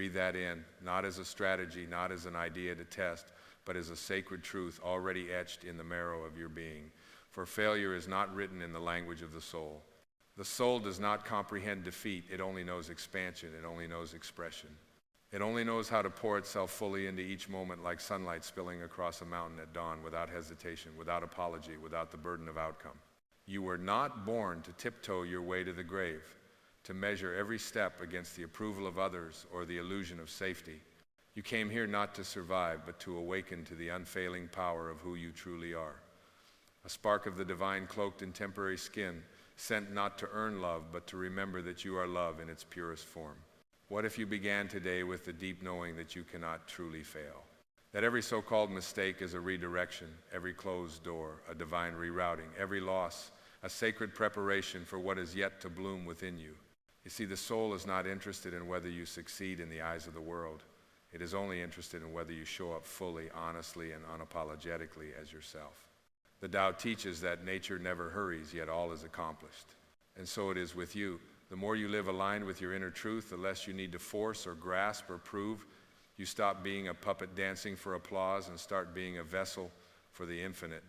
Breathe that in, not as a strategy, not as an idea to test, but as a sacred truth already etched in the marrow of your being. For failure is not written in the language of the soul. The soul does not comprehend defeat. It only knows expansion. It only knows expression. It only knows how to pour itself fully into each moment like sunlight spilling across a mountain at dawn, without hesitation, without apology, without the burden of outcome. You were not born to tiptoe your way to the grave, to measure every step against the approval of others or the illusion of safety. You came here not to survive, but to awaken to the unfailing power of who you truly are. A spark of the divine cloaked in temporary skin, sent not to earn love, but to remember that you are love in its purest form. What if you began today with the deep knowing that you cannot truly fail? That every so-called mistake is a redirection, every closed door a divine rerouting, every loss a sacred preparation for what is yet to bloom within you. You see, the soul is not interested in whether you succeed in the eyes of the world. It is only interested in whether you show up fully, honestly, and unapologetically as yourself. The Tao teaches that nature never hurries, yet all is accomplished. And so it is with you. The more you live aligned with your inner truth, the less you need to force or grasp or prove. You stop being a puppet dancing for applause and start being a vessel for the infinite.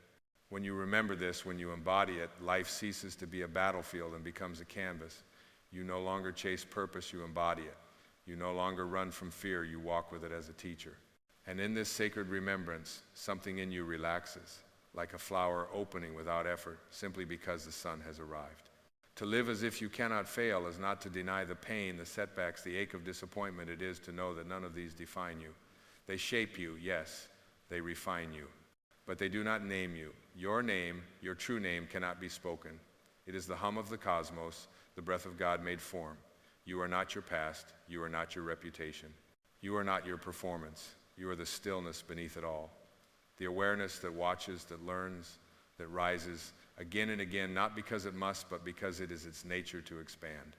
When you remember this, when you embody it, life ceases to be a battlefield and becomes a canvas. You no longer chase purpose, you embody it. You no longer run from fear, you walk with it as a teacher. And in this sacred remembrance, something in you relaxes, like a flower opening without effort, simply because the sun has arrived. To live as if you cannot fail is not to deny the pain, the setbacks, the ache of disappointment it is to know that none of these define you. They shape you, yes, they refine you, but they do not name you. Your name, your true name, cannot be spoken. It is the hum of the cosmos, the breath of God made form. You are not your past, you are not your reputation. You are not your performance, you are the stillness beneath it all. The awareness that watches, that learns, that rises again and again, not because it must, but because it is its nature to expand.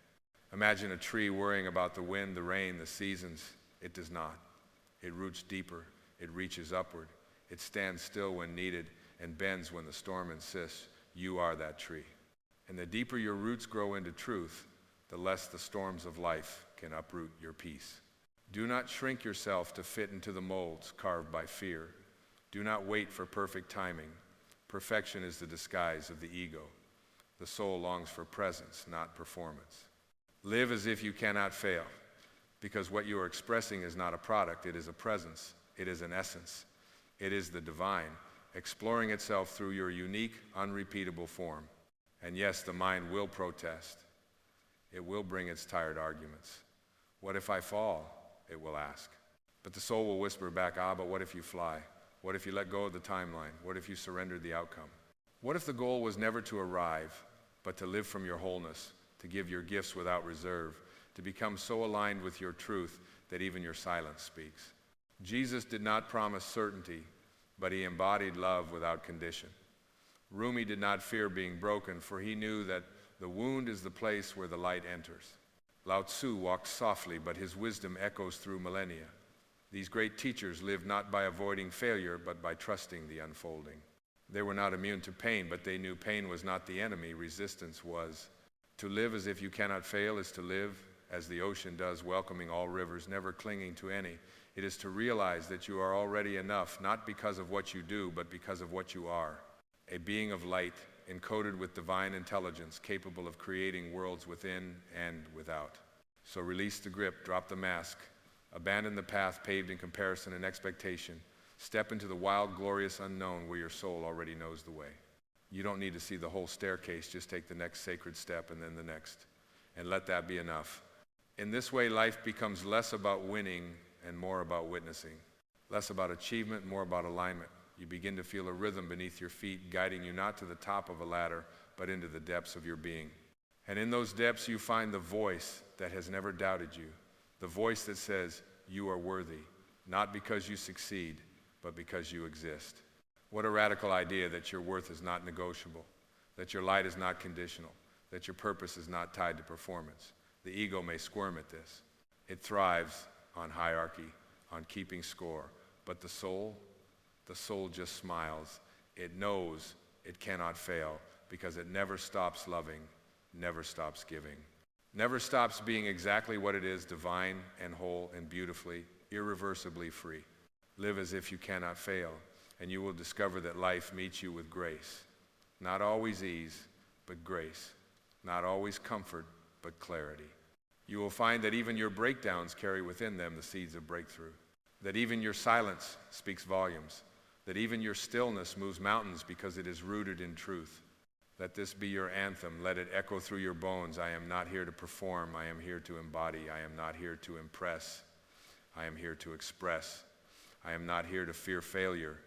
Imagine a tree worrying about the wind, the rain, the seasons. It does not. It roots deeper, it reaches upward, it stands still when needed and bends when the storm insists. You are that tree. And the deeper your roots grow into truth, the less the storms of life can uproot your peace. Do not shrink yourself to fit into the molds carved by fear. Do not wait for perfect timing. Perfection is the disguise of the ego. The soul longs for presence, not performance. Live as if you cannot fail, because what you are expressing is not a product, it is a presence, it is an essence. It is the divine, exploring itself through your unique, unrepeatable form. And yes, the mind will protest. It will bring its tired arguments. What if I fall? It will ask. But the soul will whisper back, but what if you fly? What if you let go of the timeline? What if you surrendered the outcome? What if the goal was never to arrive, but to live from your wholeness, to give your gifts without reserve, to become so aligned with your truth that even your silence speaks? Jesus did not promise certainty, but he embodied love without condition. Rumi did not fear being broken, for he knew that the wound is the place where the light enters. Lao Tzu walked softly, but his wisdom echoes through millennia. These great teachers lived not by avoiding failure, but by trusting the unfolding. They were not immune to pain, but they knew pain was not the enemy, resistance was. To live as if you cannot fail is to live as the ocean does, welcoming all rivers, never clinging to any. It is to realize that you are already enough, not because of what you do, but because of what you are. A being of light, encoded with divine intelligence, capable of creating worlds within and without. So release the grip, drop the mask, abandon the path paved in comparison and expectation. Step into the wild, glorious unknown where your soul already knows the way. You don't need to see the whole staircase, just take the next sacred step and then the next. And let that be enough. In this way, life becomes less about winning and more about witnessing. Less about achievement, more about alignment. You begin to feel a rhythm beneath your feet, guiding you not to the top of a ladder, but into the depths of your being. And in those depths, you find the voice that has never doubted you. The voice that says, you are worthy, not because you succeed, but because you exist. What a radical idea that your worth is not negotiable, that your light is not conditional, that your purpose is not tied to performance. The ego may squirm at this. It thrives on hierarchy, on keeping score, but the soul just smiles. It knows it cannot fail because it never stops loving, never stops giving. never stops being exactly what it is, divine and whole and beautifully, irreversibly free. Live as if you cannot fail, and you will discover that life meets you with grace. Not always ease, but grace. Not always comfort, but clarity. You will find that even your breakdowns carry within them the seeds of breakthrough. That even your silence speaks volumes. That even your stillness moves mountains because it is rooted in truth. Let this be your anthem. Let it echo through your bones. I am not here to perform. I am here to embody. I am not here to impress. I am here to express. I am not here to fear failure.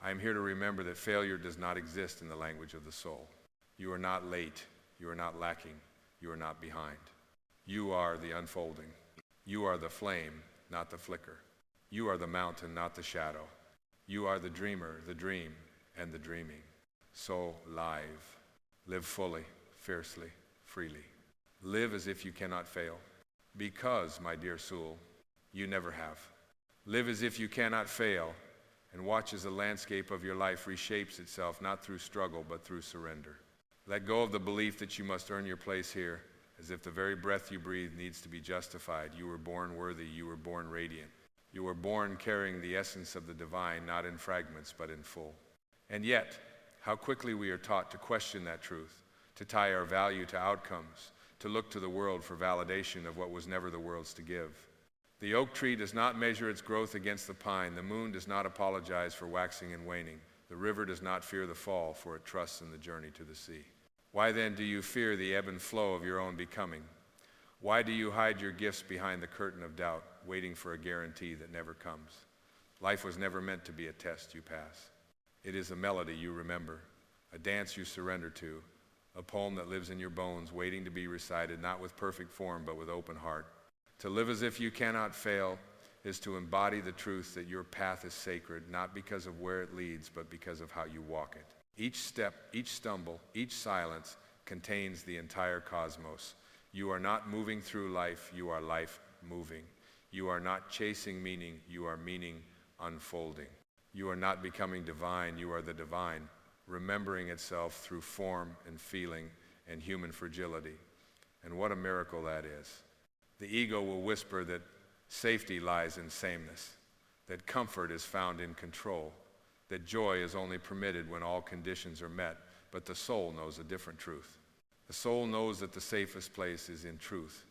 I am here to remember that failure does not exist in the language of the soul. You are not late. You are not lacking. You are not behind. You are the unfolding. You are the flame, not the flicker. You are the mountain, not the shadow. You are the dreamer, the dream, and the dreaming. So live. Live fully, fiercely, freely. Live as if you cannot fail. Because, my dear soul, you never have. Live as if you cannot fail, and watch as the landscape of your life reshapes itself, not through struggle, but through surrender. Let go of the belief that you must earn your place here, as if the very breath you breathe needs to be justified. You were born worthy. You were born radiant. You were born carrying the essence of the divine, not in fragments, but in full. And yet, how quickly we are taught to question that truth, to tie our value to outcomes, to look to the world for validation of what was never the world's to give. The oak tree does not measure its growth against the pine. The moon does not apologize for waxing and waning. The river does not fear the fall, for it trusts in the journey to the sea. Why then do you fear the ebb and flow of your own becoming? Why do you hide your gifts behind the curtain of doubt, waiting for a guarantee that never comes? Life was never meant to be a test you pass. It is a melody you remember, a dance you surrender to, a poem that lives in your bones, waiting to be recited, not with perfect form, but with open heart. To live as if you cannot fail is to embody the truth that your path is sacred, not because of where it leads, but because of how you walk it. Each step, each stumble, each silence contains the entire cosmos. You are not moving through life, you are life moving. You are not chasing meaning, you are meaning unfolding. You are not becoming divine, you are the divine, remembering itself through form and feeling and human fragility. And what a miracle that is. The ego will whisper that safety lies in sameness, that comfort is found in control, that joy is only permitted when all conditions are met, but the soul knows a different truth. The soul knows that the safest place is in truth,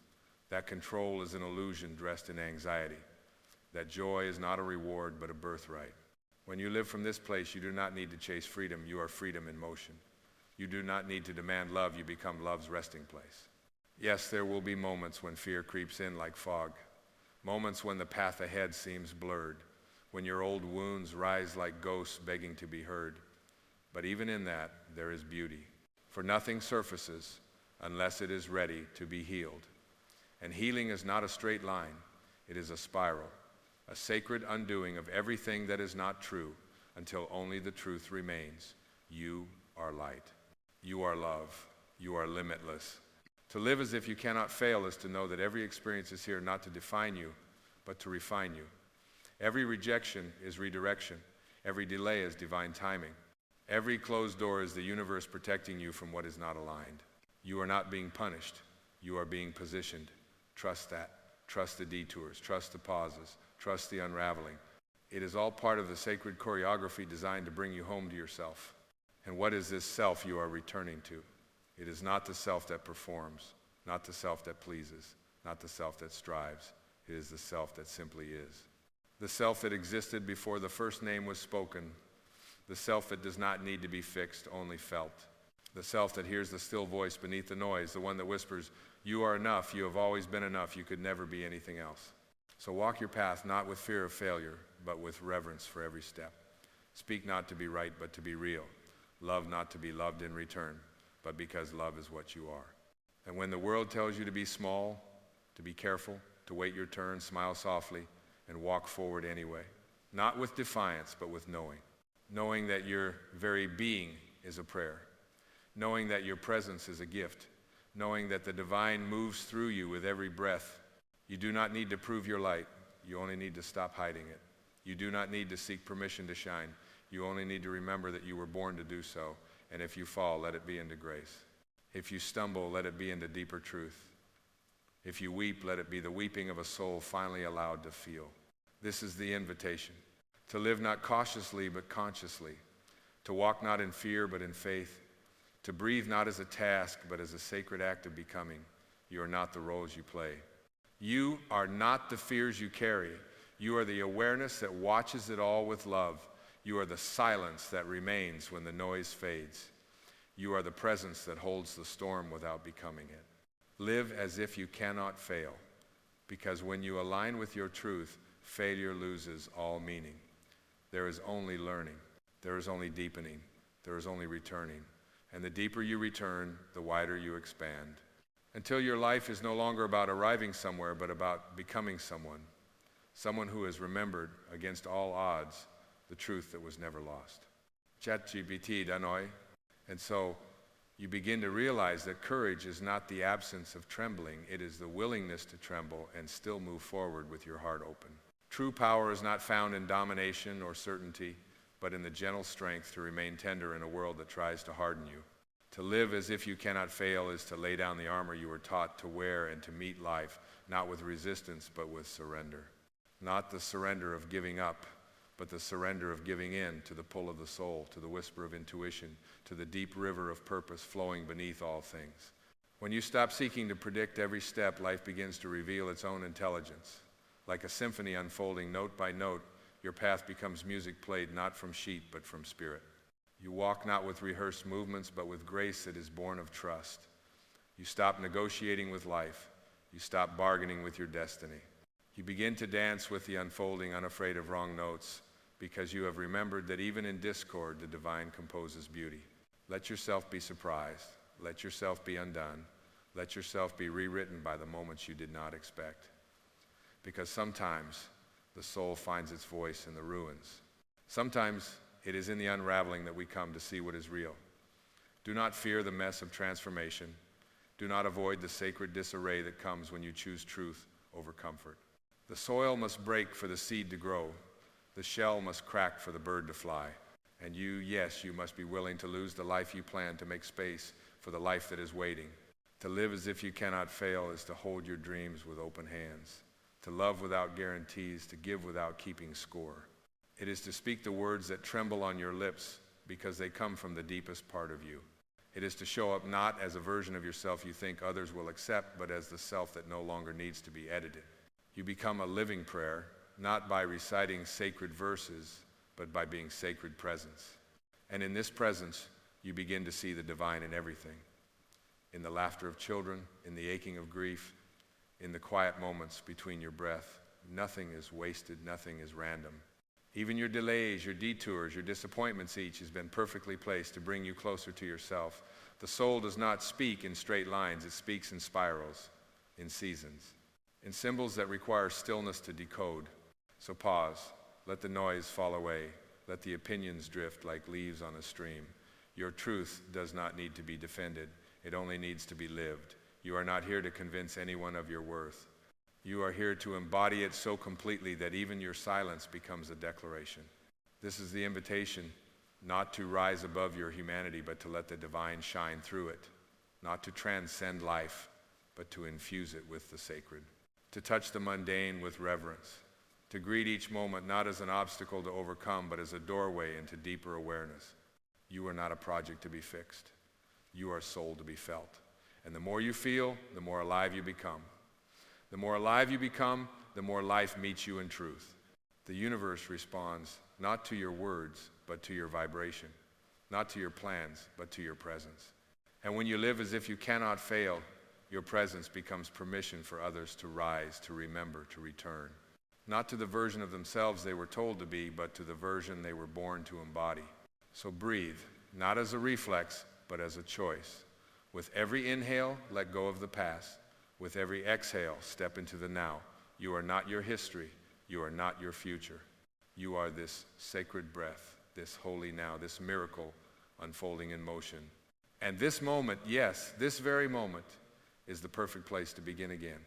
that control is an illusion dressed in anxiety, that joy is not a reward but a birthright. When you live from this place, you do not need to chase freedom, you are freedom in motion. You do not need to demand love, you become love's resting place. Yes, there will be moments when fear creeps in like fog, moments when the path ahead seems blurred, when your old wounds rise like ghosts begging to be heard. But even in that, there is beauty, for nothing surfaces unless it is ready to be healed. And healing is not a straight line, it is a spiral, a sacred undoing of everything that is not true until only the truth remains. You are light. You are love. You are limitless. To live as if you cannot fail is to know that every experience is here not to define you, but to refine you. Every rejection is redirection. Every delay is divine timing. Every closed door is the universe protecting you from what is not aligned. You are not being punished. You are being positioned. Trust that. Trust the detours. Trust the pauses. Trust the unraveling. It is all part of the sacred choreography designed to bring you home to yourself. And what is this self you are returning to? It is not the self that performs, not the self that pleases, not the self that strives. It is the self that simply is. The self that existed before the first name was spoken. The self that does not need to be fixed, only felt. The self that hears the still voice beneath the noise, the one that whispers, "You are enough, you have always been enough, you could never be anything else." So walk your path not with fear of failure, but with reverence for every step. Speak not to be right, but to be real. Love not to be loved in return, but because love is what you are. And when the world tells you to be small, to be careful, to wait your turn, smile softly, and walk forward anyway. Not with defiance, but with knowing. Knowing that your very being is a prayer. Knowing that your presence is a gift. Knowing that the divine moves through you with every breath. You do not need to prove your light. You only need to stop hiding it. You do not need to seek permission to shine. You only need to remember that you were born to do so. And if you fall, let it be into grace. If you stumble, let it be into deeper truth. If you weep, let it be the weeping of a soul finally allowed to feel. This is the invitation, to live not cautiously but consciously, to walk not in fear but in faith, to breathe not as a task but as a sacred act of becoming. You are not the roles you play. You are not the fears you carry. You are the awareness that watches it all with love. You are the silence that remains when the noise fades. You are the presence that holds the storm without becoming it. Live as if you cannot fail, because when you align with your truth, failure loses all meaning. There is only learning. There is only deepening. There is only returning. And the deeper you return, the wider you expand, until your life is no longer about arriving somewhere, but about becoming someone who has remembered, against all odds, the truth that was never lost. ChatGPT danoi. And so you begin to realize that courage is not the absence of trembling, it is the willingness to tremble and still move forward with your heart open. True power is not found in domination or certainty, but in the gentle strength to remain tender in a world that tries to harden you. To live as if you cannot fail is to lay down the armor you were taught to wear and to meet life, not with resistance, but with surrender. Not the surrender of giving up, but the surrender of giving in to the pull of the soul, to the whisper of intuition, to the deep river of purpose flowing beneath all things. When you stop seeking to predict every step, life begins to reveal its own intelligence. Like a symphony unfolding note by note, your path becomes music played not from sheet, but from spirit. You walk not with rehearsed movements, but with grace that is born of trust. You stop negotiating with life. You stop bargaining with your destiny. You begin to dance with the unfolding, unafraid of wrong notes, because you have remembered that even in discord, the divine composes beauty. Let yourself be surprised. Let yourself be undone. Let yourself be rewritten by the moments you did not expect. Because sometimes the soul finds its voice in the ruins. Sometimes it is in the unraveling that we come to see what is real. Do not fear the mess of transformation. Do not avoid the sacred disarray that comes when you choose truth over comfort. The soil must break for the seed to grow. The shell must crack for the bird to fly. And you, yes, you must be willing to lose the life you plan to make space for the life that is waiting. To live as if you cannot fail is to hold your dreams with open hands. To love without guarantees, to give without keeping score. It is to speak the words that tremble on your lips because they come from the deepest part of you. It is to show up not as a version of yourself you think others will accept, but as the self that no longer needs to be edited. You become a living prayer, not by reciting sacred verses, but by being sacred presence. And in this presence, you begin to see the divine in everything. In the laughter of children, in the aching of grief, in the quiet moments between your breath. Nothing is wasted, nothing is random. Even your delays, your detours, your disappointments, each has been perfectly placed to bring you closer to yourself. The soul does not speak in straight lines, it speaks in spirals, in seasons, in symbols that require stillness to decode. So pause, let the noise fall away, let the opinions drift like leaves on a stream. Your truth does not need to be defended, it only needs to be lived. You are not here to convince anyone of your worth. You are here to embody it so completely that even your silence becomes a declaration. This is the invitation not to rise above your humanity, but to let the divine shine through it. Not to transcend life, but to infuse it with the sacred. To touch the mundane with reverence. To greet each moment not as an obstacle to overcome, but as a doorway into deeper awareness. You are not a project to be fixed. You are soul to be felt. And the more you feel, the more alive you become. The more alive you become, the more life meets you in truth. The universe responds not to your words, but to your vibration. Not to your plans, but to your presence. And when you live as if you cannot fail, your presence becomes permission for others to rise, to remember, to return. Not to the version of themselves they were told to be, but to the version they were born to embody. So breathe, not as a reflex, but as a choice. With every inhale, let go of the past. With every exhale, step into the now. You are not your history. You are not your future. You are this sacred breath, this holy now, this miracle unfolding in motion. And this moment, yes, this very moment, is the perfect place to begin again.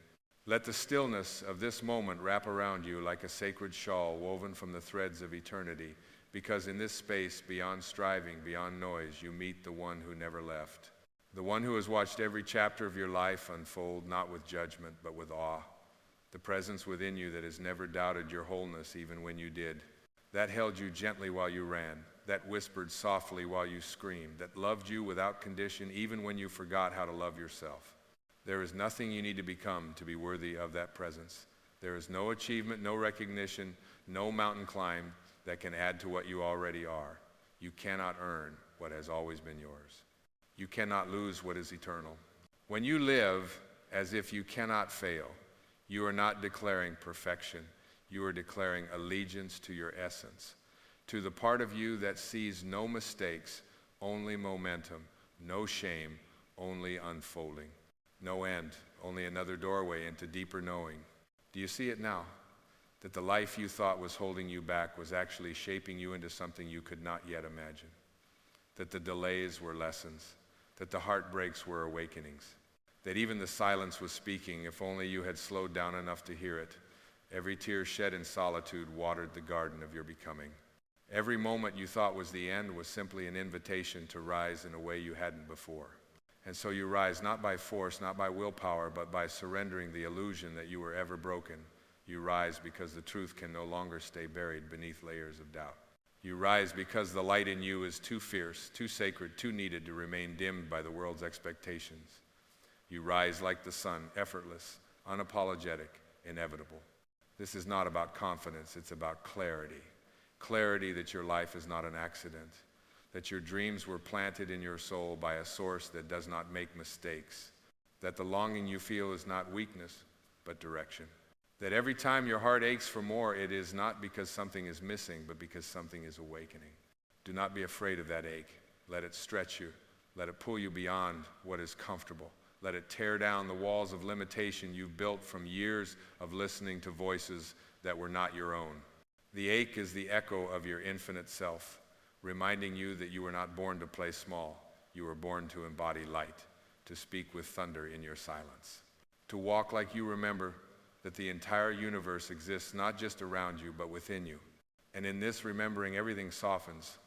Let the stillness of this moment wrap around you like a sacred shawl woven from the threads of eternity, because in this space, beyond striving, beyond noise, you meet the one who never left. The one who has watched every chapter of your life unfold, not with judgment, but with awe. The presence within you that has never doubted your wholeness even when you did. That held you gently while you ran. That whispered softly while you screamed. That loved you without condition even when you forgot how to love yourself. There is nothing you need to become to be worthy of that presence. There is no achievement, no recognition, no mountain climb that can add to what you already are. You cannot earn what has always been yours. You cannot lose what is eternal. When you live as if you cannot fail, you are not declaring perfection. You are declaring allegiance to your essence, to the part of you that sees no mistakes, only momentum, no shame, only unfolding, no end, only another doorway into deeper knowing. Do you see it now? That the life you thought was holding you back was actually shaping you into something you could not yet imagine. That the delays were lessons, that the heartbreaks were awakenings, that even the silence was speaking if only you had slowed down enough to hear it. Every tear shed in solitude watered the garden of your becoming. Every moment you thought was the end was simply an invitation to rise in a way you hadn't before. And so you rise not by force, not by willpower, but by surrendering the illusion that you were ever broken. You rise because the truth can no longer stay buried beneath layers of doubt. You rise because the light in you is too fierce, too sacred, too needed to remain dimmed by the world's expectations. You rise like the sun, effortless, unapologetic, inevitable. This is not about confidence, it's about clarity. Clarity that your life is not an accident, that your dreams were planted in your soul by a source that does not make mistakes, that the longing you feel is not weakness, but direction. That every time your heart aches for more, it is not because something is missing, but because something is awakening. Do not be afraid of that ache. Let it stretch you. Let it pull you beyond what is comfortable. Let it tear down the walls of limitation you've built from years of listening to voices that were not your own. The ache is the echo of your infinite self, reminding you that you were not born to play small. You were born to embody light, to speak with thunder in your silence, to walk like you remember that the entire universe exists not just around you, but within you. And in this remembering, everything softens: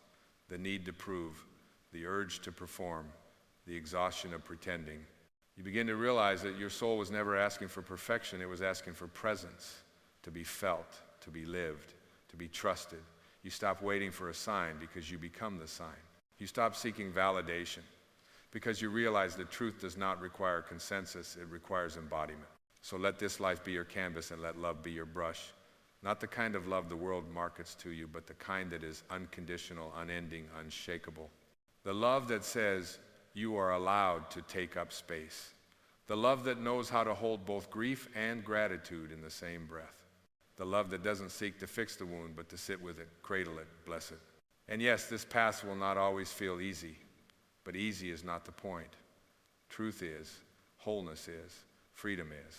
the need to prove, the urge to perform, the exhaustion of pretending. You begin to realize that your soul was never asking for perfection, it was asking for presence, to be felt, to be lived, to be trusted. You stop waiting for a sign because you become the sign. You stop seeking validation because you realize that truth does not require consensus, it requires embodiment. So let this life be your canvas and let love be your brush. Not the kind of love the world markets to you, but the kind that is unconditional, unending, unshakable. The love that says you are allowed to take up space. The love that knows how to hold both grief and gratitude in the same breath. The love that doesn't seek to fix the wound, but to sit with it, cradle it, bless it. And yes, this path will not always feel easy, but easy is not the point. Truth is, wholeness is, freedom is.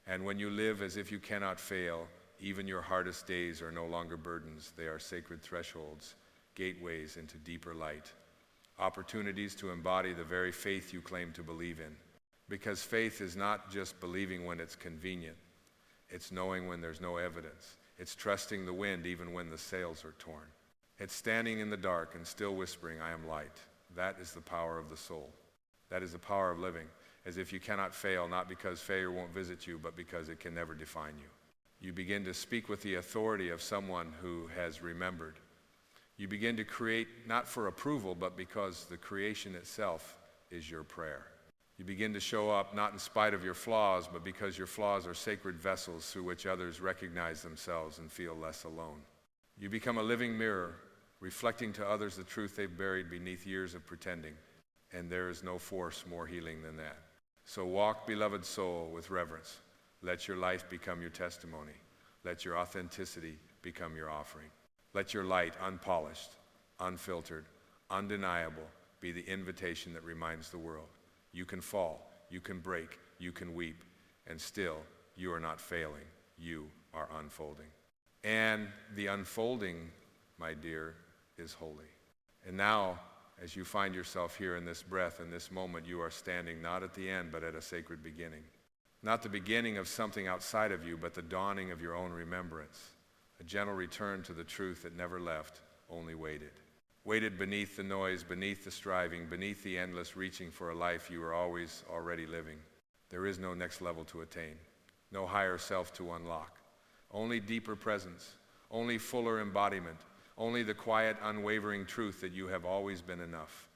And when you live as if you cannot fail, even your hardest days are no longer burdens. They are sacred thresholds, gateways into deeper light, opportunities to embody the very faith you claim to believe in. Because faith is not just believing when it's convenient. It's knowing when there's no evidence. It's trusting the wind even when the sails are torn. It's standing in the dark and still whispering, I am light. That is the power of the soul. That is the power of living, as if you cannot fail, not because failure won't visit you, but because it can never define you. You begin to speak with the authority of someone who has remembered. You begin to create not for approval, but because the creation itself is your prayer. You begin to show up not in spite of your flaws, but because your flaws are sacred vessels through which others recognize themselves and feel less alone. You become a living mirror, reflecting to others the truth they've buried beneath years of pretending. And there is no force more healing than that. So walk, beloved soul, with reverence. Let your life become your testimony. Let your authenticity become your offering. Let your light, unpolished, unfiltered, undeniable, be the invitation that reminds the world. You can fall, you can break, you can weep, and still you are not failing. You are unfolding. And the unfolding, my dear, is holy. And now, as you find yourself here in this breath, in this moment, you are standing not at the end, but at a sacred beginning. Not the beginning of something outside of you, but the dawning of your own remembrance. A gentle return to the truth that never left, only waited. Weighted beneath the noise, beneath the striving, beneath the endless reaching for a life you are always already living. There is no next level to attain, no higher self to unlock. Only deeper presence, only fuller embodiment, only the quiet, unwavering truth that you have always been enough.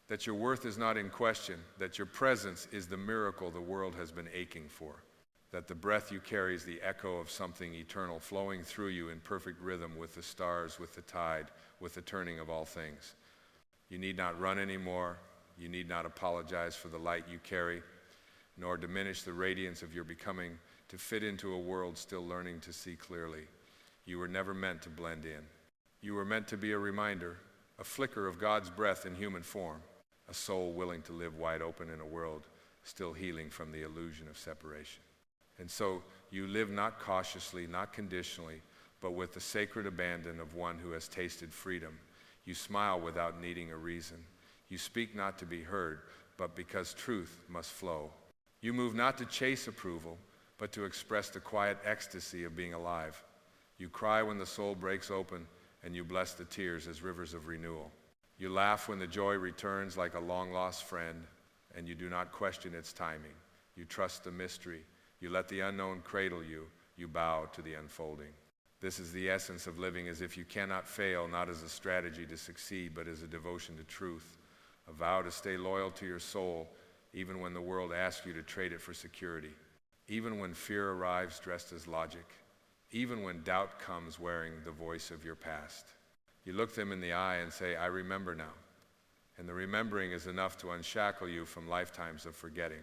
That your worth is not in question, that your presence is the miracle the world has been aching for. That the breath you carry is the echo of something eternal flowing through you in perfect rhythm with the stars, with the tide, with the turning of all things. You need not run anymore. You need not apologize for the light you carry, nor diminish the radiance of your becoming to fit into a world still learning to see clearly. You were never meant to blend in. You were meant to be a reminder, a flicker of God's breath in human form, a soul willing to live wide open in a world still healing from the illusion of separation. And so you live not cautiously, not conditionally, but with the sacred abandon of one who has tasted freedom. You smile without needing a reason. You speak not to be heard, but because truth must flow. You move not to chase approval, but to express the quiet ecstasy of being alive. You cry when the soul breaks open, and you bless the tears as rivers of renewal. You laugh when the joy returns like a long-lost friend, and you do not question its timing. You trust the mystery. You let the unknown cradle you. You bow to the unfolding. This is the essence of living as if you cannot fail, not as a strategy to succeed, but as a devotion to truth, a vow to stay loyal to your soul, even when the world asks you to trade it for security, even when fear arrives dressed as logic, even when doubt comes wearing the voice of your past. You look them in the eye and say, I remember now. And the remembering is enough to unshackle you from lifetimes of forgetting.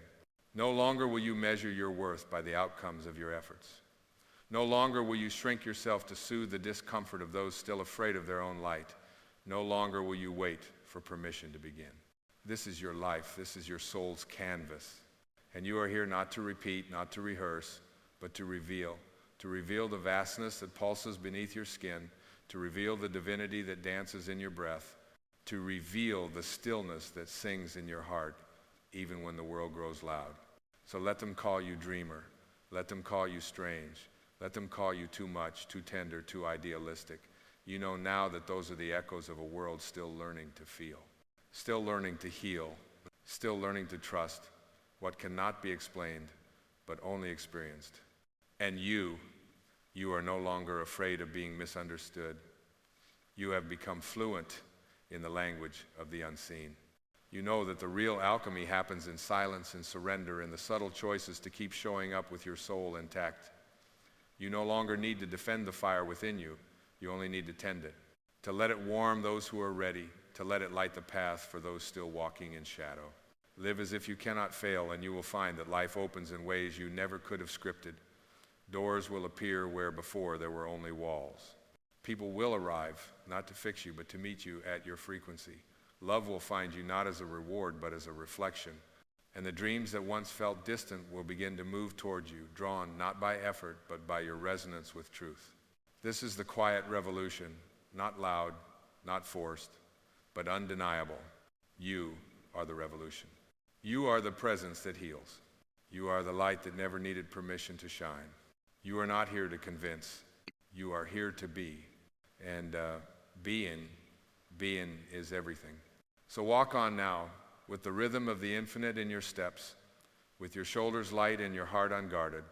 No longer will you measure your worth by the outcomes of your efforts. No longer will you shrink yourself to soothe the discomfort of those still afraid of their own light. No longer will you wait for permission to begin. This is your life. This is your soul's canvas. And you are here not to repeat, not to rehearse, but to reveal the vastness that pulses beneath your skin, to reveal the divinity that dances in your breath, to reveal the stillness that sings in your heart, even when the world grows loud. So let them call you dreamer. Let them call you strange. Let them call you too much, too tender, too idealistic. You know now that those are the echoes of a world still learning to feel, still learning to heal, still learning to trust what cannot be explained, but only experienced. And you are no longer afraid of being misunderstood. You have become fluent in the language of the unseen. You know that the real alchemy happens in silence and surrender, in the subtle choices to keep showing up with your soul intact. You no longer need to defend the fire within you. You only need to tend it, to let it warm those who are ready, to let it light the path for those still walking in shadow. Live as if you cannot fail, and you will find that life opens in ways you never could have scripted. Doors will appear where before there were only walls. People will arrive, not to fix you, but to meet you at your frequency. Love will find you not as a reward, but as a reflection. And the dreams that once felt distant will begin to move toward you, drawn not by effort, but by your resonance with truth. This is the quiet revolution, not loud, not forced, but undeniable. You are the revolution. You are the presence that heals. You are the light that never needed permission to shine. You are not here to convince. You are here to be. And being is everything. So walk on now with the rhythm of the infinite in your steps, with your shoulders light and your heart unguarded,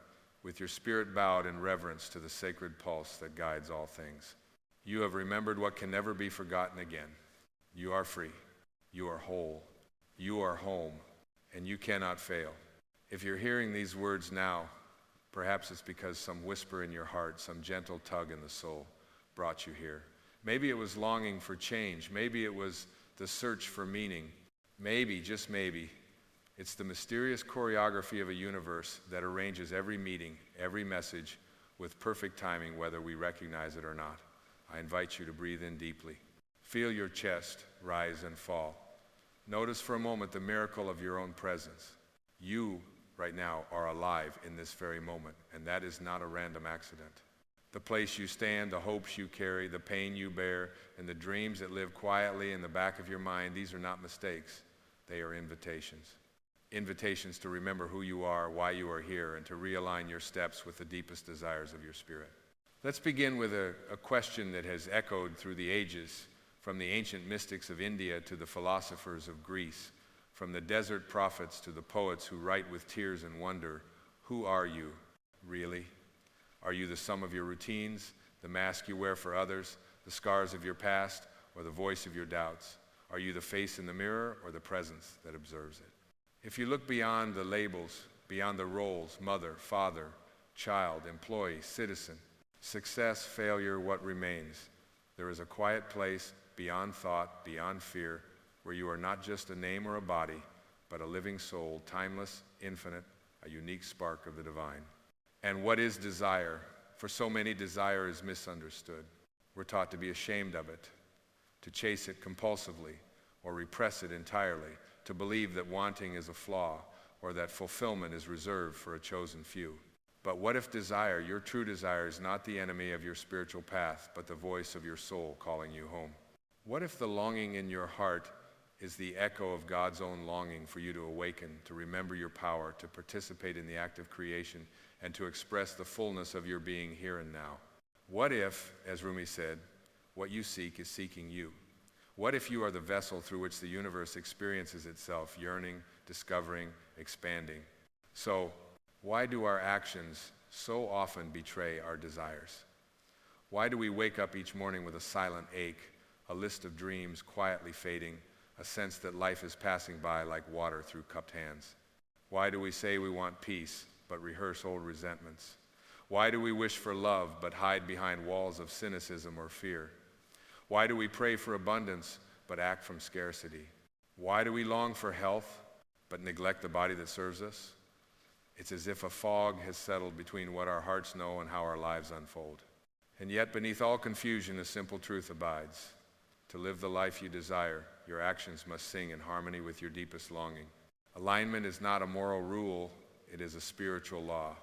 with your spirit bowed in reverence to the sacred pulse that guides all things. You have remembered what can never be forgotten again. You are free. You are whole. You are home. And you cannot fail. If you're hearing these words now, perhaps it's because some whisper in your heart, some gentle tug in the soul brought you here. Maybe it was longing for change. Maybe it was the search for meaning. Maybe, just maybe, it's the mysterious choreography of a universe that arranges every meeting, every message with perfect timing, whether we recognize it or not. I invite you to breathe in deeply. Feel your chest rise and fall. Notice for a moment the miracle of your own presence. You, right now, are alive in this very moment, and that is not a random accident. The place you stand, the hopes you carry, the pain you bear, and the dreams that live quietly in the back of your mind, these are not mistakes. They are invitations. Invitations to remember who you are, why you are here, and to realign your steps with the deepest desires of your spirit. Let's begin with a question that has echoed through the ages From the ancient mystics of India to the philosophers of Greece, from the desert prophets to the poets who write with tears and wonder, who are you, really? Are you the sum of your routines, the mask you wear for others, the scars of your past, or the voice of your doubts? Are you the face in the mirror or the presence that observes it? If you look beyond the labels, beyond the roles, mother, father, child, employee, citizen, success, failure, what remains? There is a quiet place beyond thought, beyond fear, where you are not just a name or a body, but a living soul, timeless, infinite, a unique spark of the divine. And what is desire? For so many, desire is misunderstood. We're taught to be ashamed of it, to chase it compulsively, or repress it entirely, to believe that wanting is a flaw, or that fulfillment is reserved for a chosen few. But what if desire, your true desire, is not the enemy of your spiritual path, but the voice of your soul calling you home? What if the longing in your heart is the echo of God's own longing for you to awaken, to remember your power, to participate in the act of creation, and to express the fullness of your being here and now? What if, as Rumi said, what you seek is seeking you? What if you are the vessel through which the universe experiences itself, yearning, discovering, expanding? So, why do our actions so often betray our desires? Why do we wake up each morning with a silent ache, a list of dreams quietly fading, a sense that life is passing by like water through cupped hands? Why do we say we want peace, but rehearse old resentments? Why do we wish for love, but hide behind walls of cynicism or fear? Why do we pray for abundance, but act from scarcity? Why do we long for health, but neglect the body that serves us? It's as if a fog has settled between what our hearts know and how our lives unfold. And yet, beneath all confusion, a simple truth abides. To live the life you desire, your actions must sing in harmony with your deepest longing. Alignment is not a moral rule, it is a spiritual law,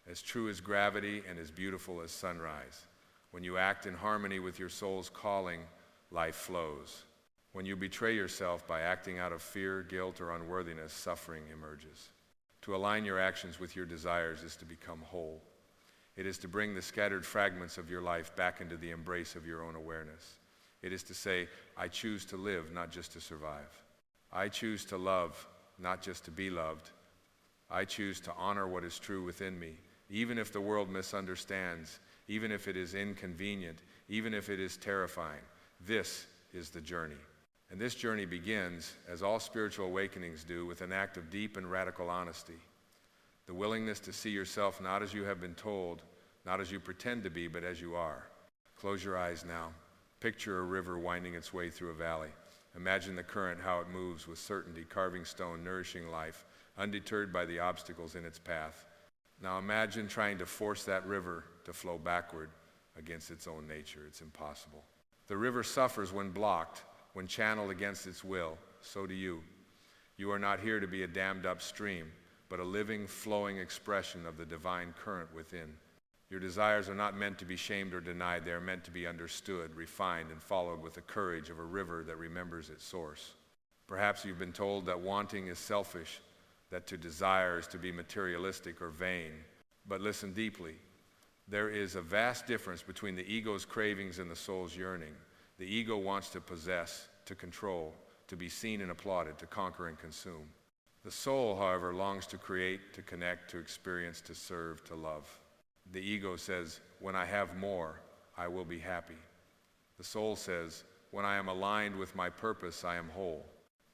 as true as gravity and as beautiful as sunrise. When you act in harmony with your soul's calling, life flows. When you betray yourself by acting out of fear, guilt, or unworthiness, suffering emerges. To align your actions with your desires is to become whole. It is to bring the scattered fragments of your life back into the embrace of your own awareness. It is to say, I choose to live, not just to survive. I choose to love, not just to be loved. I choose to honor what is true within me, even if the world misunderstands, even if it is inconvenient, even if it is terrifying. This is the journey. And this journey begins, as all spiritual awakenings do, with an act of deep and radical honesty. The willingness to see yourself not as you have been told, not as you pretend to be, but as you are. Close your eyes now. Picture a river winding its way through a valley. Imagine the current, how it moves with certainty, carving stone, nourishing life, undeterred by the obstacles in its path. Now imagine trying to force that river to flow backward against its own nature. It's impossible. The river suffers when blocked, when channeled against its will. So do you. You are not here to be a dammed up stream, but a living, flowing expression of the divine current within. Your desires are not meant to be shamed or denied. They are meant to be understood, refined, and followed with the courage of a river that remembers its source. Perhaps you've been told that wanting is selfish, that to desire is to be materialistic or vain. But listen deeply. There is a vast difference between the ego's cravings and the soul's yearning. The ego wants to possess, to control, to be seen and applauded, to conquer and consume. The soul, however, longs to create, to connect, to experience, to serve, to love. The ego says, when I have more, I will be happy. The soul says, when I am aligned with my purpose, I am whole.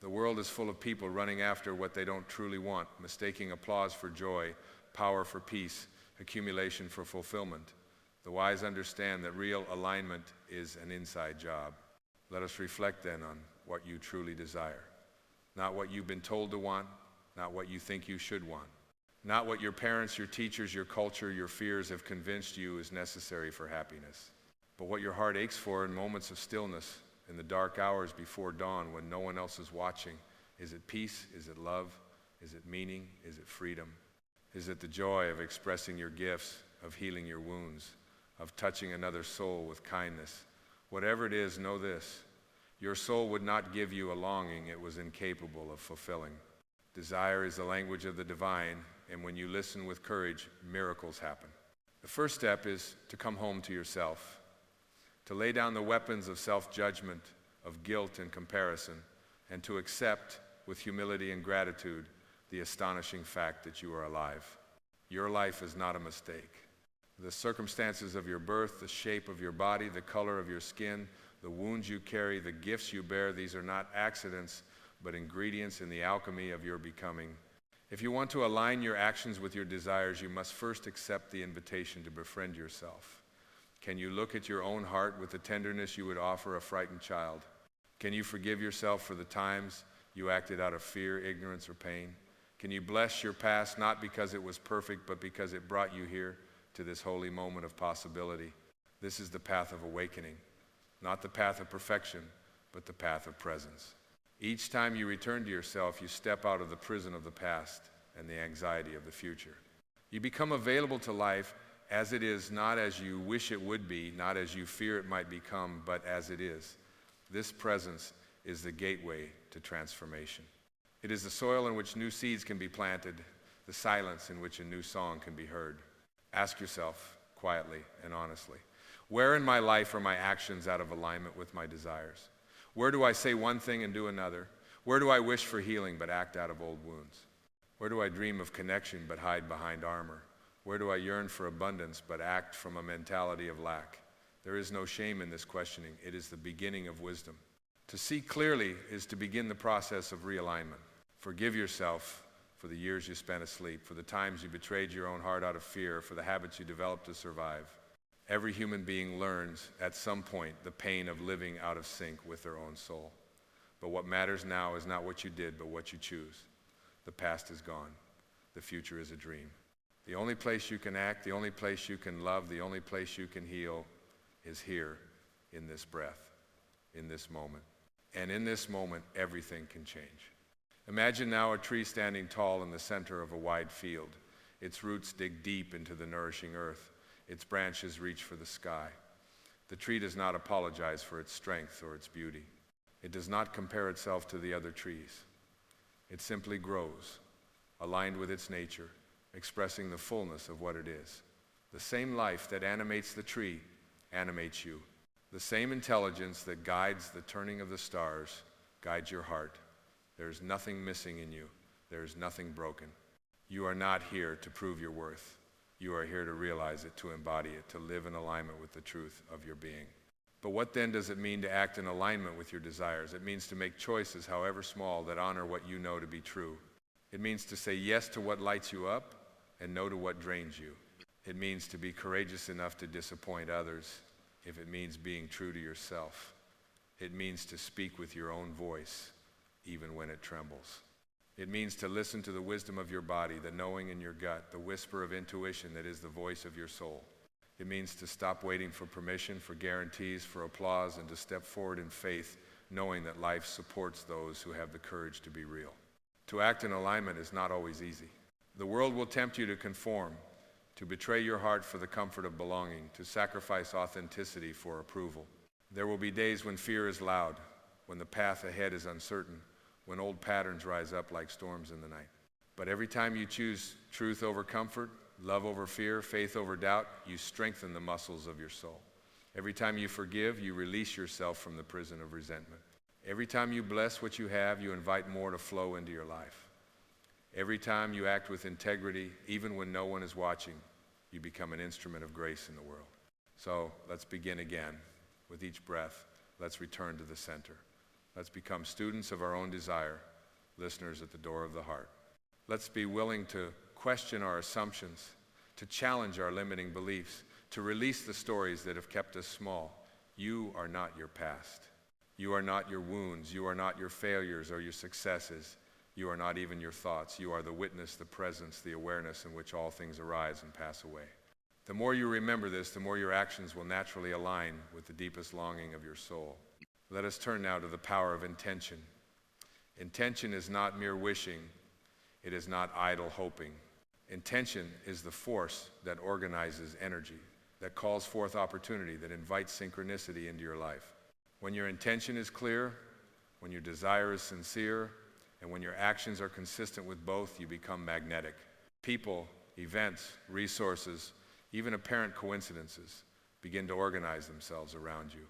The world is full of people running after what they don't truly want, mistaking applause for joy, power for peace, accumulation for fulfillment. The wise understand that real alignment is an inside job. Let us reflect then on what you truly desire. Not what you've been told to want, not what you think you should want. Not what your parents, your teachers, your culture, your fears have convinced you is necessary for happiness. But what your heart aches for in moments of stillness, in the dark hours before dawn when no one else is watching. Is it peace? Is it love? Is it meaning? Is it freedom? Is it the joy of expressing your gifts, of healing your wounds, of touching another soul with kindness? Whatever it is, know this. Your soul would not give you a longing it was incapable of fulfilling. Desire is the language of the divine, and when you listen with courage, miracles happen. The first step is to come home to yourself, to lay down the weapons of self-judgment, of guilt and comparison, and to accept with humility and gratitude the astonishing fact that you are alive. Your life is not a mistake. The circumstances of your birth, the shape of your body, the color of your skin, the wounds you carry, the gifts you bear, these are not accidents, but ingredients in the alchemy of your becoming. If you want to align your actions with your desires, you must first accept the invitation to befriend yourself. Can you look at your own heart with the tenderness you would offer a frightened child? Can you forgive yourself for the times you acted out of fear, ignorance, or pain? Can you bless your past not because it was perfect, but because it brought you here to this holy moment of possibility? This is the path of awakening, not the path of perfection, but the path of presence. Each time you return to yourself, you step out of the prison of the past and the anxiety of the future. You become available to life as it is, not as you wish it would be, not as you fear it might become, but as it is. This presence is the gateway to transformation. It is the soil in which new seeds can be planted, the silence in which a new song can be heard. Ask yourself quietly and honestly, where in my life are my actions out of alignment with my desires? Where do I say one thing and do another? Where do I wish for healing but act out of old wounds? Where do I dream of connection but hide behind armor? Where do I yearn for abundance but act from a mentality of lack? There is no shame in this questioning. It is the beginning of wisdom. To see clearly is to begin the process of realignment. Forgive yourself for the years you spent asleep, for the times you betrayed your own heart out of fear, for the habits you developed to survive. Every human being learns at some point the pain of living out of sync with their own soul. But what matters now is not what you did, but what you choose. The past is gone. The future is a dream. The only place you can act, the only place you can love, the only place you can heal is here in this breath, in this moment. And in this moment, everything can change. Imagine now a tree standing tall in the center of a wide field. Its roots dig deep into the nourishing earth. Its branches reach for the sky. The tree does not apologize for its strength or its beauty. It does not compare itself to the other trees. It simply grows, aligned with its nature, expressing the fullness of what it is. The same life that animates the tree animates you. The same intelligence that guides the turning of the stars guides your heart. There is nothing missing in you. There is nothing broken. You are not here to prove your worth. You are here to realize it, to embody it, to live in alignment with the truth of your being. But what then does it mean to act in alignment with your desires? It means to make choices, however small, that honor what you know to be true. It means to say yes to what lights you up and no to what drains you. It means to be courageous enough to disappoint others if it means being true to yourself. It means to speak with your own voice, even when it trembles. It means to listen to the wisdom of your body, the knowing in your gut, the whisper of intuition that is the voice of your soul. It means to stop waiting for permission, for guarantees, for applause, and to step forward in faith, knowing that life supports those who have the courage to be real. To act in alignment is not always easy. The world will tempt you to conform, to betray your heart for the comfort of belonging, to sacrifice authenticity for approval. There will be days when fear is loud, when the path ahead is uncertain, when old patterns rise up like storms in the night. But every time you choose truth over comfort, love over fear, faith over doubt, you strengthen the muscles of your soul. Every time you forgive, you release yourself from the prison of resentment. Every time you bless what you have, you invite more to flow into your life. Every time you act with integrity, even when no one is watching, you become an instrument of grace in the world. So let's begin again. With each breath, let's return to the center. Let's become students of our own desire, listeners at the door of the heart. Let's be willing to question our assumptions, to challenge our limiting beliefs, to release the stories that have kept us small. You are not your past. You are not your wounds. You are not your failures or your successes. You are not even your thoughts. You are the witness, the presence, the awareness in which all things arise and pass away. The more you remember this, the more your actions will naturally align with the deepest longing of your soul. Let us turn now to the power of intention. Intention is not mere wishing. It is not idle hoping. Intention is the force that organizes energy, that calls forth opportunity, that invites synchronicity into your life. When your intention is clear, when your desire is sincere, and when your actions are consistent with both, you become magnetic. People, events, resources, even apparent coincidences begin to organize themselves around you.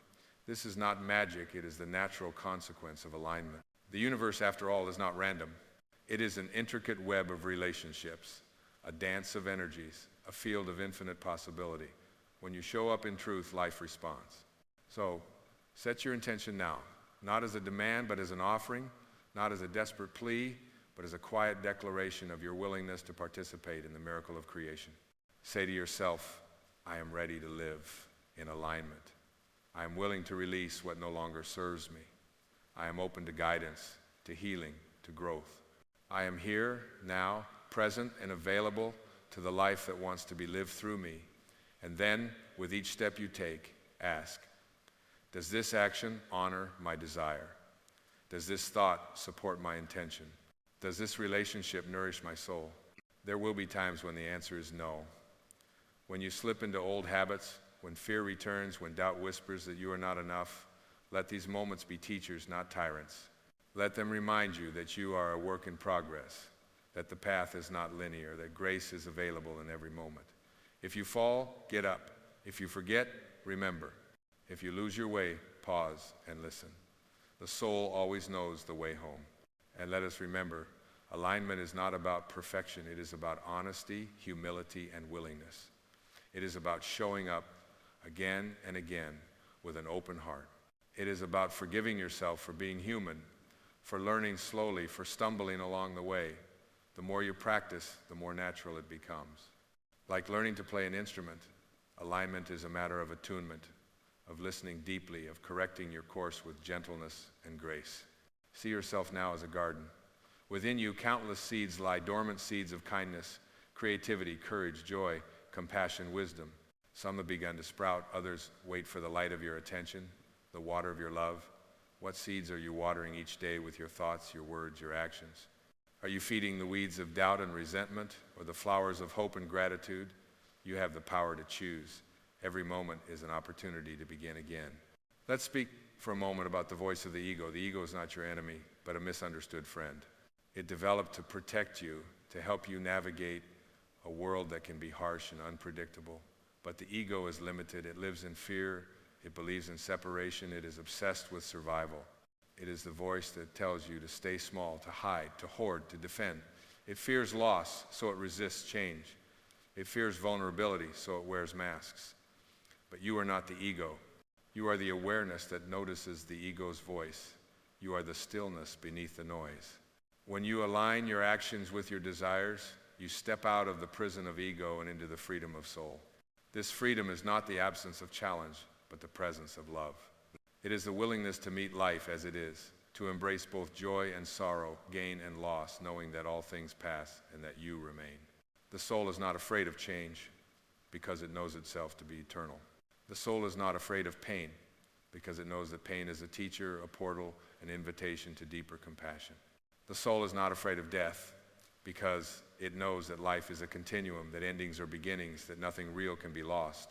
This is not magic, it is the natural consequence of alignment. The universe, after all, is not random. It is an intricate web of relationships, a dance of energies, a field of infinite possibility. When you show up in truth, life responds. So, set your intention now, not as a demand, but as an offering, not as a desperate plea, but as a quiet declaration of your willingness to participate in the miracle of creation. Say to yourself, I am ready to live in alignment. I am willing to release what no longer serves me. I am open to guidance, to healing, to growth. I am here, now, present and available to the life that wants to be lived through me. And then, with each step you take, ask, does this action honor my desire? Does this thought support my intention? Does this relationship nourish my soul? There will be times when the answer is no. When you slip into old habits, when fear returns, when doubt whispers that you are not enough, let these moments be teachers, not tyrants. Let them remind you that you are a work in progress, that the path is not linear, that grace is available in every moment. If you fall, get up. If you forget, remember. If you lose your way, pause and listen. The soul always knows the way home. And let us remember, alignment is not about perfection. It is about honesty, humility, and willingness. It is about showing up again and again with an open heart. It is about forgiving yourself for being human, for learning slowly, for stumbling along the way. The more you practice, the more natural it becomes. Like learning to play an instrument, alignment is a matter of attunement, of listening deeply, of correcting your course with gentleness and grace. See yourself now as a garden. Within you, countless seeds lie, dormant seeds of kindness, creativity, courage, joy, compassion, wisdom. Some have begun to sprout, others wait for the light of your attention, the water of your love. What seeds are you watering each day with your thoughts, your words, your actions? Are you feeding the weeds of doubt and resentment, or the flowers of hope and gratitude? You have the power to choose. Every moment is an opportunity to begin again. Let's speak for a moment about the voice of the ego. The ego is not your enemy, but a misunderstood friend. It developed to protect you, to help you navigate a world that can be harsh and unpredictable. But the ego is limited. It lives in fear. It believes in separation. It is obsessed with survival. It is the voice that tells you to stay small, to hide, to hoard, to defend. It fears loss, so it resists change. It fears vulnerability, so it wears masks. But you are not the ego. You are the awareness that notices the ego's voice. You are the stillness beneath the noise. When you align your actions with your desires, you step out of the prison of ego and into the freedom of soul. This freedom is not the absence of challenge, but the presence of love. It is the willingness to meet life as it is, to embrace both joy and sorrow, gain and loss, knowing that all things pass and that you remain. The soul is not afraid of change because it knows itself to be eternal. The soul is not afraid of pain because it knows that pain is a teacher, a portal, an invitation to deeper compassion. The soul is not afraid of death because it knows that life is a continuum, that endings are beginnings, that nothing real can be lost.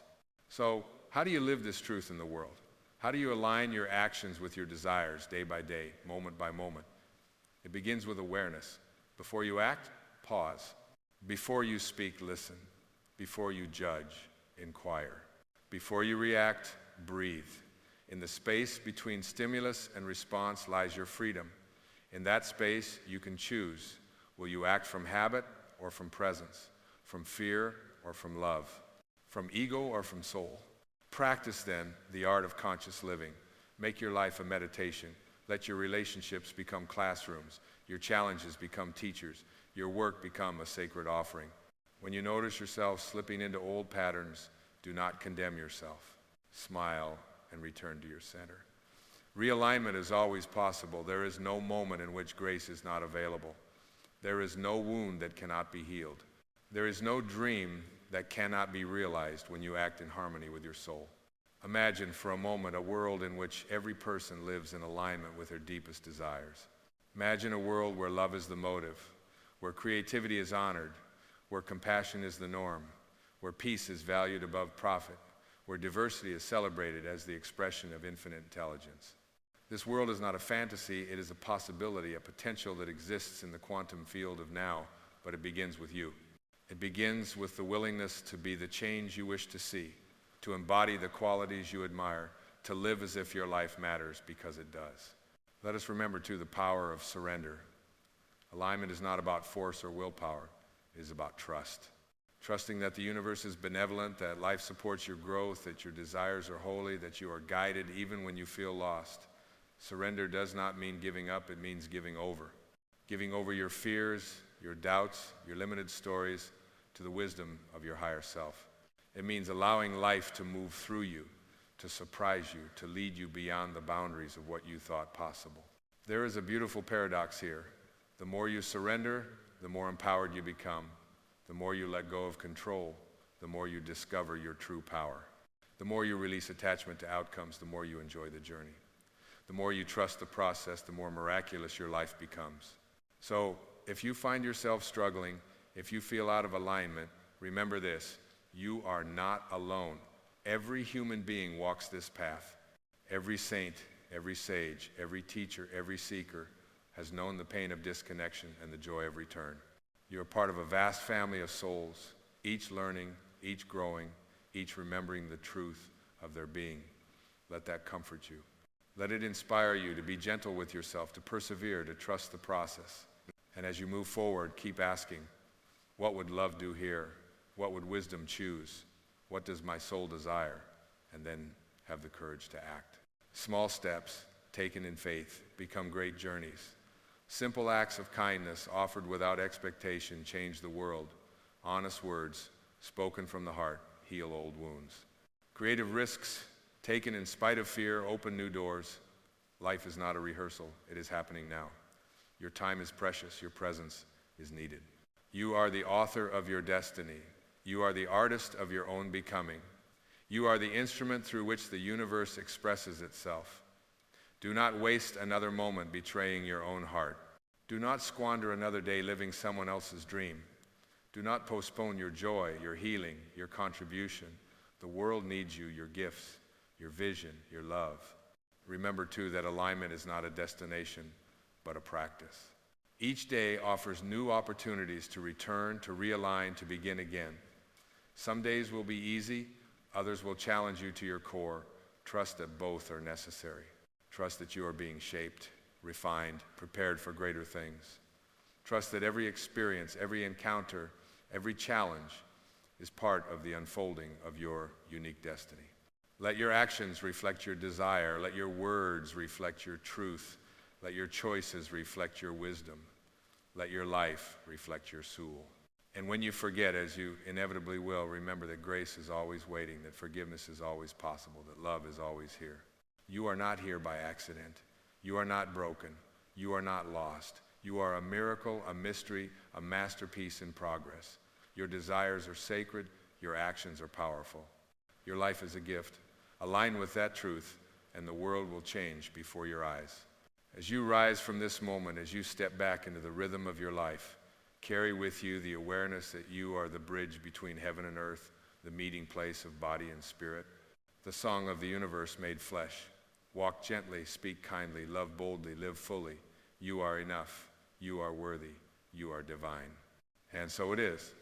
So, how do you live this truth in the world? How do you align your actions with your desires day by day, moment by moment? It begins with awareness. Before you act, pause. Before you speak, listen. Before you judge, inquire. Before you react, breathe. In the space between stimulus and response lies your freedom. In that space, you can choose. Will you act from habit or from presence? From fear or from love? From ego or from soul? Practice then the art of conscious living. Make your life a meditation. Let your relationships become classrooms. Your challenges become teachers. Your work become a sacred offering. When you notice yourself slipping into old patterns, do not condemn yourself. Smile and return to your center. Realignment is always possible. There is no moment in which grace is not available. There is no wound that cannot be healed. There is no dream that cannot be realized when you act in harmony with your soul. Imagine for a moment a world in which every person lives in alignment with their deepest desires. Imagine a world where love is the motive, where creativity is honored, where compassion is the norm, where peace is valued above profit, where diversity is celebrated as the expression of infinite intelligence. This world is not a fantasy, it is a possibility, a potential that exists in the quantum field of now, but it begins with you. It begins with the willingness to be the change you wish to see, to embody the qualities you admire, to live as if your life matters, because it does. Let us remember, too, the power of surrender. Alignment is not about force or willpower. It is about trust. Trusting that the universe is benevolent, that life supports your growth, that your desires are holy, that you are guided even when you feel lost. Surrender does not mean giving up, it means giving over. Giving over your fears, your doubts, your limited stories to the wisdom of your higher self. It means allowing life to move through you, to surprise you, to lead you beyond the boundaries of what you thought possible. There is a beautiful paradox here. The more you surrender, the more empowered you become. The more you let go of control, the more you discover your true power. The more you release attachment to outcomes, the more you enjoy the journey. The more you trust the process, the more miraculous your life becomes. So, if you find yourself struggling, if you feel out of alignment, remember this: you are not alone. Every human being walks this path. Every saint, every sage, every teacher, every seeker has known the pain of disconnection and the joy of return. You are part of a vast family of souls, each learning, each growing, each remembering the truth of their being. Let that comfort you. Let it inspire you to be gentle with yourself, to persevere, to trust the process. And as you move forward, keep asking, what would love do here? What would wisdom choose? What does my soul desire? And then have the courage to act. Small steps taken in faith become great journeys. Simple acts of kindness offered without expectation change the world. Honest words spoken from the heart heal old wounds. Creative risks taken in spite of fear open new doors. Life is not a rehearsal. It is happening now. Your time is precious. Your presence is needed. You are the author of your destiny. You are the artist of your own becoming. You are the instrument through which the universe expresses itself. Do not waste another moment betraying your own heart. Do not squander another day living someone else's dream. Do not postpone your joy, your healing, your contribution. The world needs you, your gifts, your vision, your love. Remember, too, that alignment is not a destination, but a practice. Each day offers new opportunities to return, to realign, to begin again. Some days will be easy, others will challenge you to your core. Trust that both are necessary. Trust that you are being shaped, refined, prepared for greater things. Trust that every experience, every encounter, every challenge is part of the unfolding of your unique destiny. Let your actions reflect your desire. Let your words reflect your truth. Let your choices reflect your wisdom. Let your life reflect your soul. And when you forget, as you inevitably will, remember that grace is always waiting, that forgiveness is always possible, that love is always here. You are not here by accident. You are not broken. You are not lost. You are a miracle, a mystery, a masterpiece in progress. Your desires are sacred. Your actions are powerful. Your life is a gift. Align with that truth, and the world will change before your eyes. As you rise from this moment, as you step back into the rhythm of your life, carry with you the awareness that you are the bridge between heaven and earth, the meeting place of body and spirit, the song of the universe made flesh. Walk gently, speak kindly, love boldly, live fully. You are enough. You are worthy. You are divine. And so it is.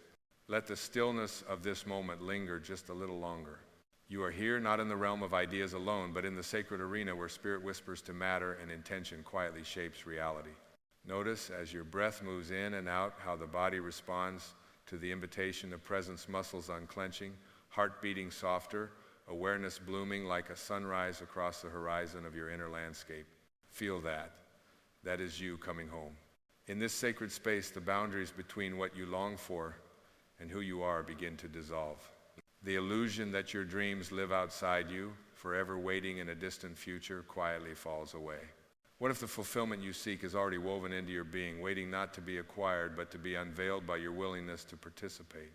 Let the stillness of this moment linger just a little longer. You are here not in the realm of ideas alone, but in the sacred arena where spirit whispers to matter and intention quietly shapes reality. Notice as your breath moves in and out how the body responds to the invitation of presence, muscles unclenching, heart beating softer, awareness blooming like a sunrise across the horizon of your inner landscape. Feel that. That is you coming home. In this sacred space, the boundaries between what you long for and who you are begin to dissolve. The illusion that your dreams live outside you, forever waiting in a distant future, quietly falls away. What if the fulfillment you seek is already woven into your being, waiting not to be acquired, but to be unveiled by your willingness to participate?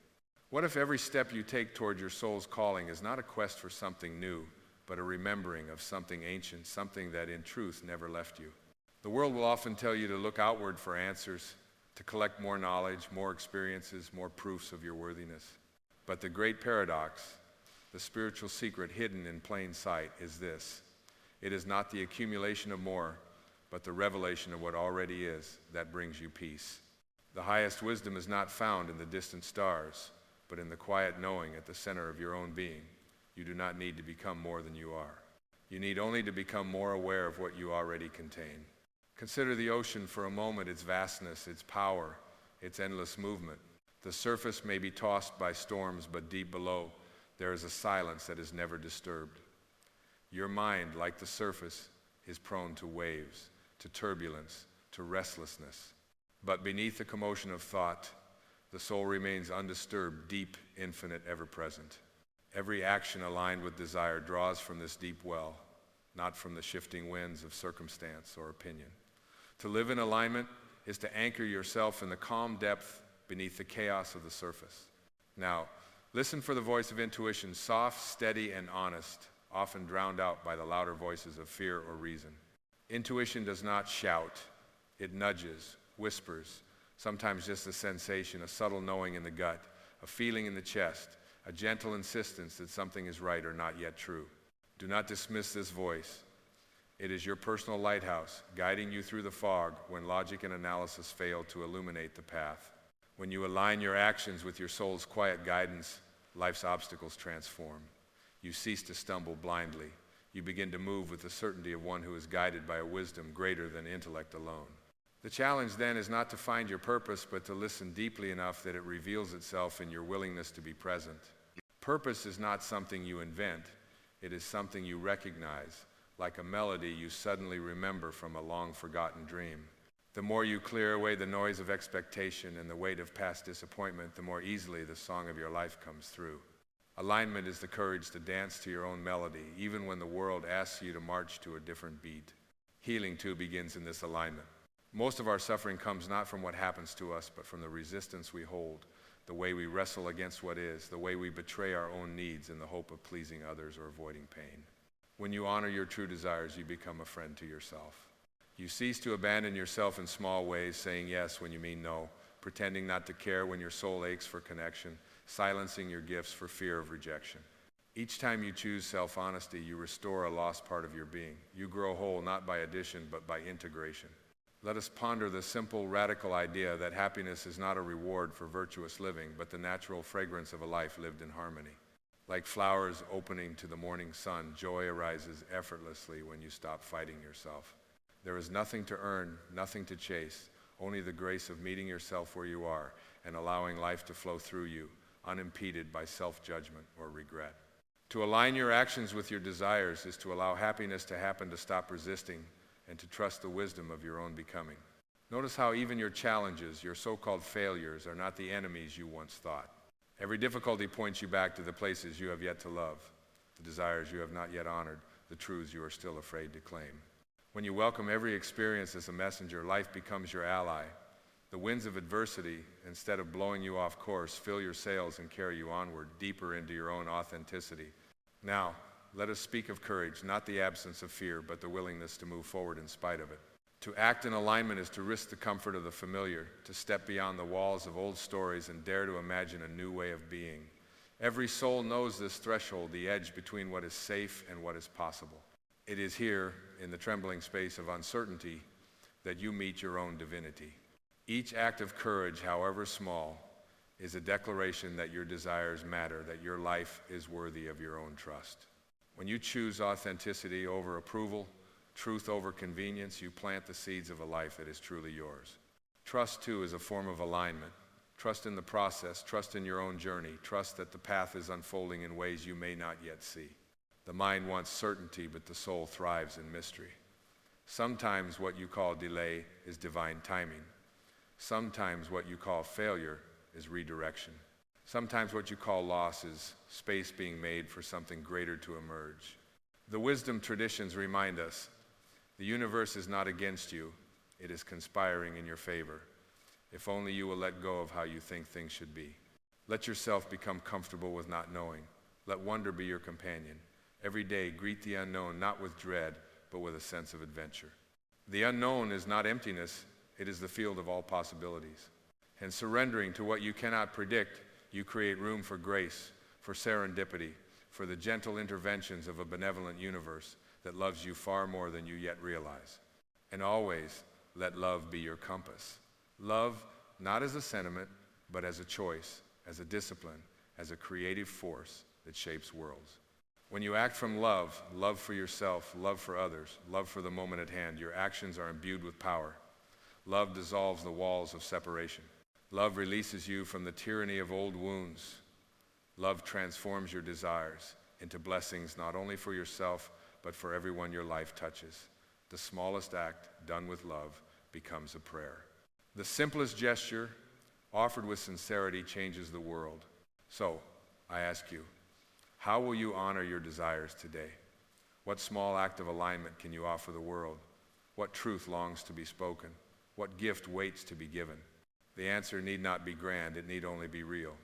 What if every step you take toward your soul's calling is not a quest for something new, but a remembering of something ancient, something that in truth never left you? The world will often tell you to look outward for answers, to collect more knowledge, more experiences, more proofs of your worthiness. But the great paradox, the spiritual secret hidden in plain sight, is this: it is not the accumulation of more, but the revelation of what already is that brings you peace. The highest wisdom is not found in the distant stars, but in the quiet knowing at the center of your own being. You do not need to become more than you are. You need only to become more aware of what you already contain. Consider the ocean for a moment, its vastness, its power, its endless movement. The surface may be tossed by storms, but deep below, there is a silence that is never disturbed. Your mind, like the surface, is prone to waves, to turbulence, to restlessness. But beneath the commotion of thought, the soul remains undisturbed, deep, infinite, ever-present. Every action aligned with desire draws from this deep well, not from the shifting winds of circumstance or opinion. To live in alignment is to anchor yourself in the calm depth beneath the chaos of the surface. Now, listen for the voice of intuition, soft, steady, and honest, often drowned out by the louder voices of fear or reason. Intuition does not shout. It nudges, whispers, sometimes just a sensation, a subtle knowing in the gut, a feeling in the chest, a gentle insistence that something is right or not yet true. Do not dismiss this voice. It is your personal lighthouse, guiding you through the fog when logic and analysis fail to illuminate the path. When you align your actions with your soul's quiet guidance, life's obstacles transform. You cease to stumble blindly. You begin to move with the certainty of one who is guided by a wisdom greater than intellect alone. The challenge then is not to find your purpose, but to listen deeply enough that it reveals itself in your willingness to be present. Purpose is not something you invent. It is something you recognize, like a melody you suddenly remember from a long-forgotten dream. The more you clear away the noise of expectation and the weight of past disappointment, the more easily the song of your life comes through. Alignment is the courage to dance to your own melody, even when the world asks you to march to a different beat. Healing, too, begins in this alignment. Most of our suffering comes not from what happens to us, but from the resistance we hold, the way we wrestle against what is, the way we betray our own needs in the hope of pleasing others or avoiding pain. When you honor your true desires, you become a friend to yourself. You cease to abandon yourself in small ways, saying yes when you mean no, pretending not to care when your soul aches for connection, silencing your gifts for fear of rejection. Each time you choose self-honesty, you restore a lost part of your being. You grow whole not by addition, but by integration. Let us ponder the simple, radical idea that happiness is not a reward for virtuous living, but the natural fragrance of a life lived in harmony. Like flowers opening to the morning sun, joy arises effortlessly when you stop fighting yourself. There is nothing to earn, nothing to chase, only the grace of meeting yourself where you are and allowing life to flow through you, unimpeded by self-judgment or regret. To align your actions with your desires is to allow happiness to happen, to stop resisting, and to trust the wisdom of your own becoming. Notice how even your challenges, your so-called failures, are not the enemies you once thought. Every difficulty points you back to the places you have yet to love, the desires you have not yet honored, the truths you are still afraid to claim. When you welcome every experience as a messenger, life becomes your ally. The winds of adversity, instead of blowing you off course, fill your sails and carry you onward, deeper into your own authenticity. Now, let us speak of courage, not the absence of fear, but the willingness to move forward in spite of it. To act in alignment is to risk the comfort of the familiar, to step beyond the walls of old stories and dare to imagine a new way of being. Every soul knows this threshold, the edge between what is safe and what is possible. It is here, in the trembling space of uncertainty, that you meet your own divinity. Each act of courage, however small, is a declaration that your desires matter, that your life is worthy of your own trust. When you choose authenticity over approval, truth over convenience, you plant the seeds of a life that is truly yours. Trust, too, is a form of alignment. Trust in the process, trust in your own journey, trust that the path is unfolding in ways you may not yet see. The mind wants certainty, but the soul thrives in mystery. Sometimes what you call delay is divine timing. Sometimes what you call failure is redirection. Sometimes what you call loss is space being made for something greater to emerge. The wisdom traditions remind us the universe is not against you, it is conspiring in your favor. If only you will let go of how you think things should be. Let yourself become comfortable with not knowing. Let wonder be your companion. Every day, greet the unknown, not with dread, but with a sense of adventure. The unknown is not emptiness, it is the field of all possibilities. And surrendering to what you cannot predict, you create room for grace, for serendipity, for the gentle interventions of a benevolent universe that loves you far more than you yet realize. And always, let love be your compass. Love, not as a sentiment, but as a choice, as a discipline, as a creative force that shapes worlds. When you act from love, love for yourself, love for others, love for the moment at hand, your actions are imbued with power. Love dissolves the walls of separation. Love releases you from the tyranny of old wounds. Love transforms your desires into blessings not only for yourself, but for everyone your life touches. The smallest act done with love becomes a prayer. The simplest gesture offered with sincerity changes the world. So, I ask you, how will you honor your desires today? What small act of alignment can you offer the world? What truth longs to be spoken? What gift waits to be given? The answer need not be grand, it need only be real.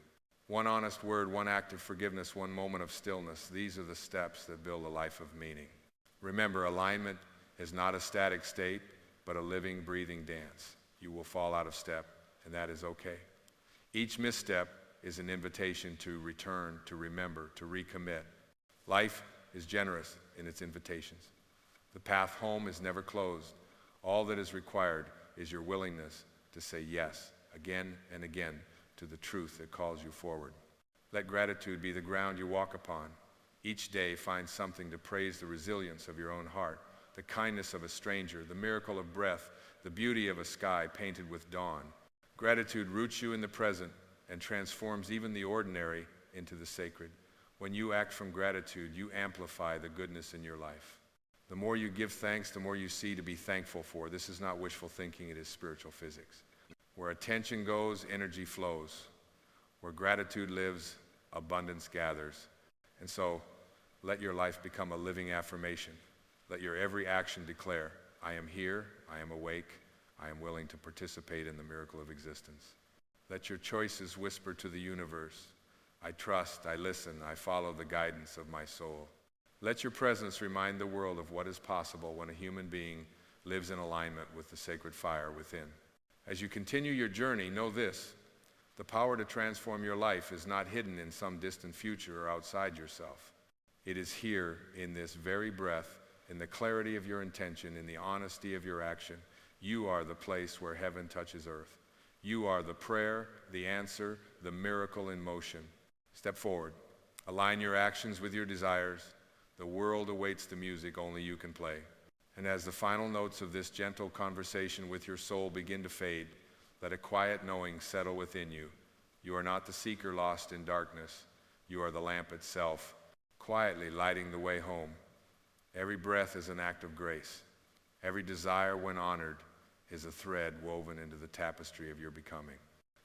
One honest word, one act of forgiveness, one moment of stillness, these are the steps that build a life of meaning. Remember, alignment is not a static state, but a living, breathing dance. You will fall out of step, and that is okay. Each misstep is an invitation to return, to remember, to recommit. Life is generous in its invitations. The path home is never closed. All that is required is your willingness to say yes again and again to the truth that calls you forward. Let gratitude be the ground you walk upon. Each day find something to praise the resilience of your own heart, the kindness of a stranger, the miracle of breath, the beauty of a sky painted with dawn. Gratitude roots you in the present and transforms even the ordinary into the sacred. When you act from gratitude, you amplify the goodness in your life. The more you give thanks, the more you see to be thankful for. This is not wishful thinking, it is spiritual physics. Where attention goes, energy flows. Where gratitude lives, abundance gathers. And so, let your life become a living affirmation. Let your every action declare, I am here, I am awake, I am willing to participate in the miracle of existence. Let your choices whisper to the universe, I trust, I listen, I follow the guidance of my soul. Let your presence remind the world of what is possible when a human being lives in alignment with the sacred fire within. As you continue your journey, know this, the power to transform your life is not hidden in some distant future or outside yourself. It is here in this very breath, in the clarity of your intention, in the honesty of your action. You are the place where heaven touches earth. You are the prayer, the answer, the miracle in motion. Step forward. Align your actions with your desires. The world awaits the music only you can play. And as the final notes of this gentle conversation with your soul begin to fade, let a quiet knowing settle within you. You are not the seeker lost in darkness. You are the lamp itself, quietly lighting the way home. Every breath is an act of grace. Every desire, when honored, is a thread woven into the tapestry of your becoming.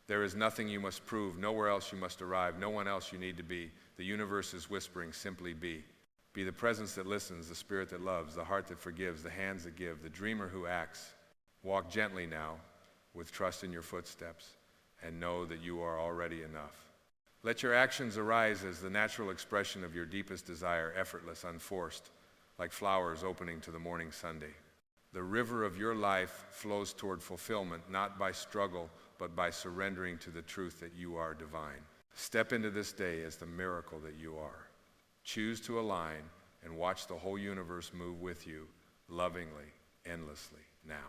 There is nothing you must prove, nowhere else you must arrive, no one else you need to be. The universe is whispering, simply be. Be the presence that listens, the spirit that loves, the heart that forgives, the hands that give, the dreamer who acts. Walk gently now, with trust in your footsteps, and know that you are already enough. Let your actions arise as the natural expression of your deepest desire, effortless, unforced, like flowers opening to the morning Sunday. The river of your life flows toward fulfillment, not by struggle, but by surrendering to the truth that you are divine. Step into this day as the miracle that you are. Choose to align and watch the whole universe move with you, lovingly, endlessly, now.